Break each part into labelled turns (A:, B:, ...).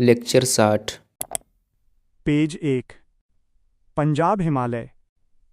A: Lecture 60।
B: Page 1। Punjab Himalaya.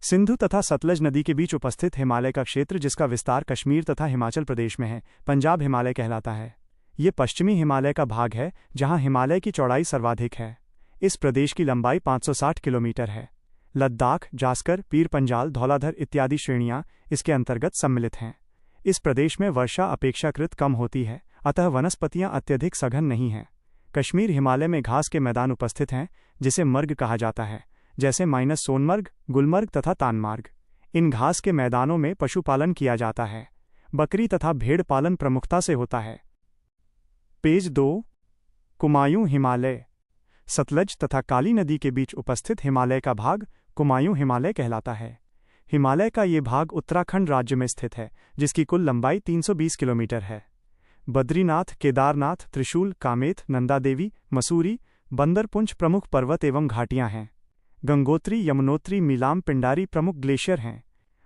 B: Sindhu तथा सतलज नदी के बीच उपस्थित हिमालय का क्षेत्र जिसका विस्तार कश्मीर तथा हिमाचल प्रदेश में है, पंजाब हिमालय कहलाता है। ये पश्चिमी हिमालय का भाग है जहां हिमालय की चौड़ाई सर्वाधिक है। इस प्रदेश की लंबाई 560 किलोमीटर है। लद्दाख, जास्कर, पीर पंजाल, धौलाधर इत्यादि श्रेणियां इसके अंतर्गत सम्मिलित हैं। इस प्रदेश में वर्षा अपेक्षाकृत कम होती है, अतः वनस्पतियां अत्यधिक सघन नहीं हैं। कश्मीर हिमालय में घास के मैदान उपस्थित हैं जिसे मर्ग कहा जाता है, जैसे सोनमर्ग, गुलमर्ग तथा तानमार्ग। इन घास के मैदानों में पशुपालन किया जाता है। बकरी तथा भेड़ पालन प्रमुखता से होता है। पेज 2। कुमायूं हिमालय। सतलज तथा काली नदी के बीच उपस्थित हिमालय का भाग कुमायूं हिमालय कहलाता है। हिमालय का ये भाग उत्तराखंड राज्य में स्थित है, जिसकी कुल लंबाई 320 किलोमीटर है। बद्रीनाथ, केदारनाथ, त्रिशूल, कामेत, नंदा देवी, मसूरी, बंदरपुंछ प्रमुख पर्वत एवं घाटियां हैं। गंगोत्री, यमुनोत्री, मीलाम, पिंडारी प्रमुख ग्लेशियर हैं।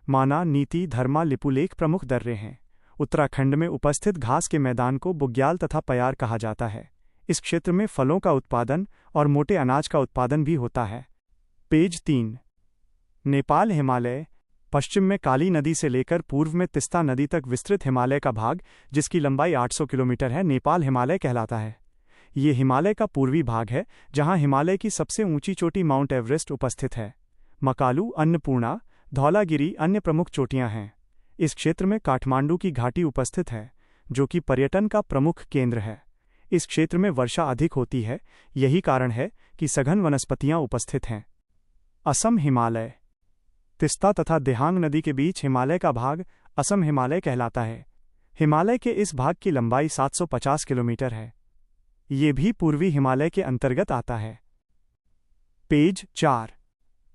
B: माना, नीति, धर्मा, लिपुलेख प्रमुख दर्रे हैं। उत्तराखंड में उपस्थित घास के मैदान को बुग्याल तथा पयार कहा जाता है। इस क्षेत्र में फलों का उत्पादन और मोटे अनाज का उत्पादन भी होता है। पेज 3। नेपाल हिमालय। पश्चिम में काली नदी से लेकर पूर्व में तिस्ता नदी तक विस्तृत हिमालय का भाग, जिसकी लंबाई 800 किलोमीटर है, नेपाल हिमालय कहलाता है। ये हिमालय का पूर्वी भाग है जहां हिमालय की सबसे ऊंची चोटी माउंट एवरेस्ट उपस्थित है। मकालू, अन्नपूर्णा, धौलागिरी अन्य प्रमुख चोटियां हैं। इस क्षेत्र में काठमांडू की घाटी उपस्थित है, जो कि पर्यटन का प्रमुख केंद्र है। इस क्षेत्र में वर्षा अधिक होती है, यही कारण है कि सघन वनस्पतियां उपस्थित हैं। असम हिमालय। तिस्ता तथा दिहांग नदी के बीच हिमालय का भाग असम हिमालय कहलाता है। हिमालय के इस भाग की लंबाई 750 किलोमीटर है। ये भी पूर्वी हिमालय के अंतर्गत आता है। पेज 4।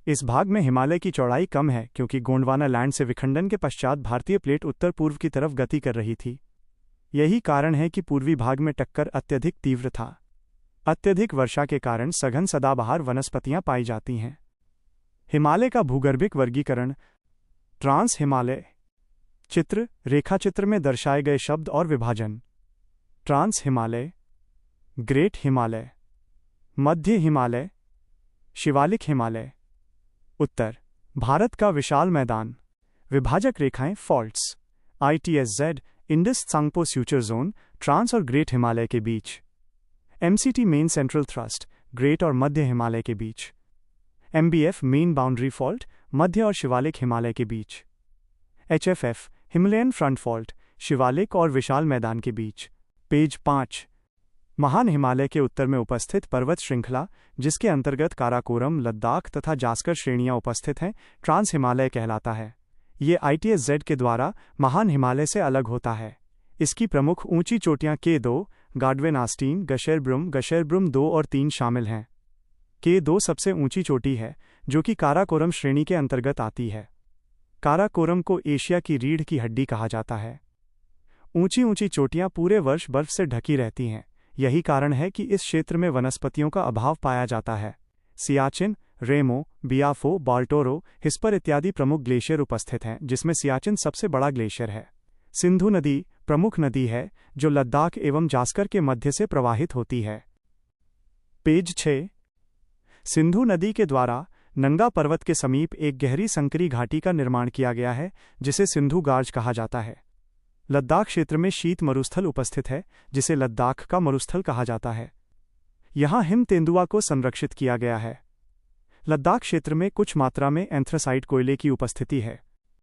B: इस भाग में हिमालय की चौड़ाई कम है क्योंकि गोंडवाना लैंड से विखंडन के पश्चात भारतीय प्लेट उत्तर पूर्व की तरफ गति कर रही थी। यही कारण है कि पूर्वी भाग में टक्कर अत्यधिक तीव्र था। अत्यधिक वर्षा के कारण सघन सदाबहार वनस्पतियां पाई जाती हैं। हिमालय का भूगर्भिक वर्गीकरण। ट्रांस हिमालय। चित्र, रेखाचित्र में दर्शाए गए शब्द और विभाजन। ट्रांस हिमालय, ग्रेट हिमालय, मध्य हिमालय, शिवालिक हिमालय। उत्तर भारत का विशाल मैदान। विभाजक रेखाएं faults. ITSZ, Indus Tsangpo suture zone, trans और ग्रेट हिमालय के बीच। MCT, main central thrust, great और मध्य हिमालय के बीच। MBF, मेन बाउंड्री फॉल्ट, मध्य और शिवालिक हिमालय के बीच। HFF, Himalayan front fault, Shivalik और विशाल मैदान के बीच। पेज 5। महान हिमालय के उत्तर में उपस्थित पर्वत श्रृंखला, जिसके अंतर्गत काराकोरम, लद्दाख तथा जास्कर श्रेणियां उपस्थित हैं, ट्रांस हिमालय कहलाता है। ये ITSZ के द्वारा महान हिमालय से अलग होता है। इसकी प्रमुख ऊंची चोटियां K2, गार्डवेन आस्टीन, गशेरब्रुम 2 और 3 शामिल हैं। K2 सबसे ऊंची चोटी है, जो कि काराकोरम श्रेणी के अंतर्गत आती है। काराकोरम को एशिया की रीढ़ की हड्डी कहा जाता है। ऊंची ऊंची चोटियां पूरे वर्ष बर्फ से ढकी रहती हैं, यही कारण है कि इस क्षेत्र में वनस्पतियों का अभाव पाया जाता है। सियाचिन, रेमो, बियाफो, बाल्टोरो, हिस्पर इत्यादि प्रमुख ग्लेशियर उपस्थित हैं, जिसमें सियाचिन सबसे बड़ा ग्लेशियर है। सिंधु नदी प्रमुख नदी है, जो लद्दाख एवं जास्कर के मध्य से प्रवाहित होती है। पेज 6। सिंधु नदी के द्वारा नंगा पर्वत के समीप एक गहरी संकरी घाटी का निर्माण किया गया है, जिसे सिंधु गार्ज कहा जाता है। लद्दाख क्षेत्र में शीत मरुस्थल उपस्थित है, जिसे लद्दाख का मरुस्थल कहा जाता है। यहां हिम तेंदुआ को संरक्षित किया गया है। लद्दाख क्षेत्र में कुछ मात्रा में एंथ्रासाइट कोयले की उपस्थिति है।